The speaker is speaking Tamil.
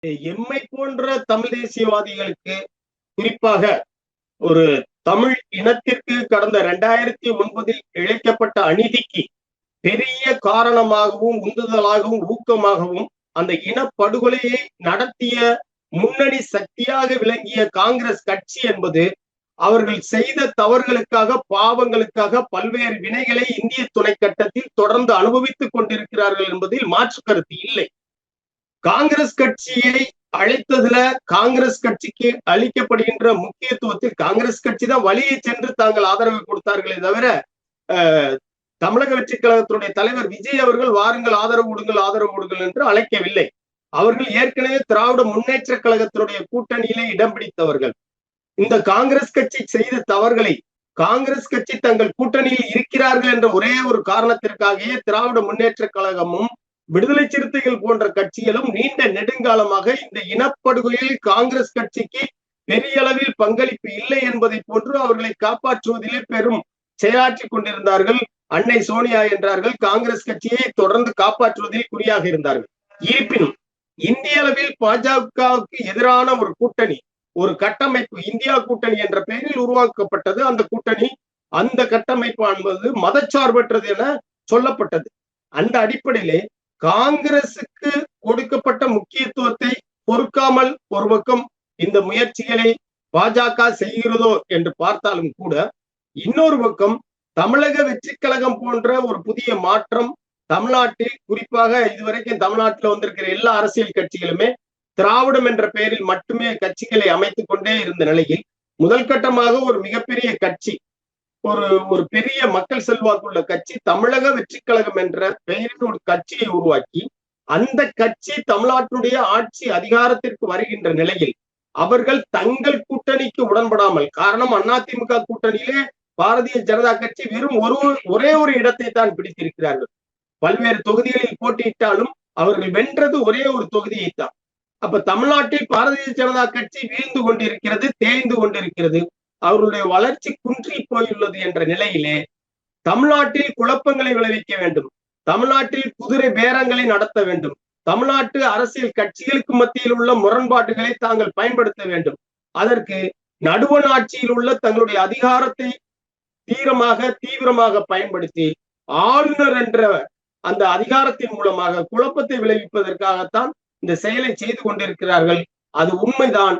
எம்மை போன்ற தமிழ் தேசியவாதிகளுக்கு, குறிப்பாக ஒரு தமிழ் இனத்திற்கு கடந்த 2009 இழைக்கப்பட்ட அநீதிக்கு பெரிய காரணமாகவும், உந்துதலாகவும், ஊக்கமாகவும் அந்த இனப்படுகொலையை நடத்திய முன்னணி சக்தியாக விளங்கிய காங்கிரஸ் கட்சி என்பது அவர்கள் செய்த தவறுகளுக்காக, பாவங்களுக்காக பல்வேறு வினைகளை இந்திய துணைக்கட்டத்தில் தொடர்ந்து அனுபவித்துக் கொண்டிருக்கிறார்கள் என்பதில் மாற்று கருத்து இல்லை. காங்கிரஸ் கட்சியை அழைத்ததுல காங்கிரஸ் கட்சிக்கு அளிக்கப்படுகின்ற முக்கியத்துவத்தில் காங்கிரஸ் கட்சி தான் வழியை சென்று தாங்கள் ஆதரவு கொடுத்தார்களே தவிர, தமிழக வெற்றி கழகத்தினுடைய தலைவர் விஜய் அவர்கள் வாருங்கள் ஆதரவு கொடுங்கள் என்று அழைக்கவில்லை. அவர்கள் ஏற்கனவே திராவிட முன்னேற்ற கழகத்தினுடைய கூட்டணியிலே இடம் பிடித்தவர்கள். இந்த காங்கிரஸ் கட்சி செய்த தவறுகளை காங்கிரஸ் கட்சி தங்கள் கூட்டணியில் இருக்கிறார்கள் என்ற ஒரே ஒரு காரணத்திற்காகவே திராவிட முன்னேற்ற கழகமும் விடுதலை சிறுத்தைகள் போன்ற கட்சிகளும் நீண்ட நெடுங்காலமாக இந்த இனப்படுகொலையில் காங்கிரஸ் கட்சிக்கு பெரிய அளவில் பங்களிப்பு இல்லை என்பதை போன்று அவர்களை காப்பாற்றுவதிலே பெரும் செயலாற்றிக் கொண்டிருந்தார்கள். அன்னை சோனியா என்றார்கள், காங்கிரஸ் கட்சியை தொடர்ந்து காப்பாற்றுவதில் குறியாக இருந்தார்கள். இருப்பினும் இந்திய அளவில் பாஜகவுக்கு எதிரான ஒரு கூட்டணி, ஒரு கட்டமைப்பு, இந்தியா கூட்டணி என்ற பெயரில் உருவாக்கப்பட்டது. அந்த கூட்டணி, அந்த கட்டமைப்பு என்பது மதச்சார்பற்றது என சொல்லப்பட்டது. அந்த அடிப்படையிலே காங்கிரசுக்கு கொடுக்கப்பட்ட முக்கியத்துவத்தை பொறுக்காமல் ஒரு பக்கம் இந்த முயற்சிகளை பாஜக செய்கிறதோ என்று பார்த்தாலும் கூட, இன்னொரு பக்கம் தமிழக வெற்றி கழகம் போன்ற ஒரு புதிய மாற்றம் தமிழ்நாட்டில், குறிப்பாக இதுவரைக்கும் தமிழ்நாட்டில் வந்திருக்கிற எல்லா அரசியல் கட்சிகளுமே திராவிடம் என்ற பெயரில் மட்டுமே கட்சிகளை அமைத்துக் கொண்டே இருந்த நிலையில், முதல் கட்டமாக ஒரு மிகப்பெரிய கட்சி, ஒரு பெரிய மக்கள் செல்வாக்குள்ள கட்சி தமிழக வெற்றி கழகம் என்ற பெயரில் ஒரு கட்சியை உருவாக்கி, அந்த கட்சி தமிழ்நாட்டுடைய ஆட்சி அதிகாரத்திற்கு வருகின்ற நிலையில் அவர்கள் தங்கள் கூட்டணிக்கு உடன்படாமல், காரணம் அதிமுக கூட்டணியிலே பாரதிய ஜனதா கட்சி வெறும் ஒரே ஒரு இடத்தை தான் பிடித்திருக்கிறார்கள். பல்வேறு தொகுதிகளில் போட்டியிட்டாலும் அவர்கள் வென்றது ஒரே ஒரு தொகுதியைத்தான். அப்ப தமிழ்நாட்டில் பாரதிய ஜனதா கட்சி வீழ்ந்து கொண்டிருக்கிறது, தேய்ந்து கொண்டிருக்கிறது, அவர்களுடைய வளர்ச்சி குன்றி போயுள்ளது என்ற நிலையிலே தமிழ்நாட்டில் குழப்பங்களை விளைவிக்க வேண்டும், தமிழ்நாட்டில் குதிரை பேரங்களை நடத்த வேண்டும், தமிழ்நாட்டு அரசியல் கட்சிகளுக்கு மத்தியில் உள்ள முரண்பாடுகளை தாங்கள் பயன்படுத்த வேண்டும். அதற்கு நடுவண் ஆட்சியில் உள்ள தங்களுடைய அதிகாரத்தை தீவிரமாக பயன்படுத்தி ஆளுநர் என்ற அந்த அதிகாரத்தின் மூலமாக குழப்பத்தை விளைவிப்பதற்காகத்தான் இந்த செயலை செய்து கொண்டிருக்கிறார்கள். அது உண்மைதான்.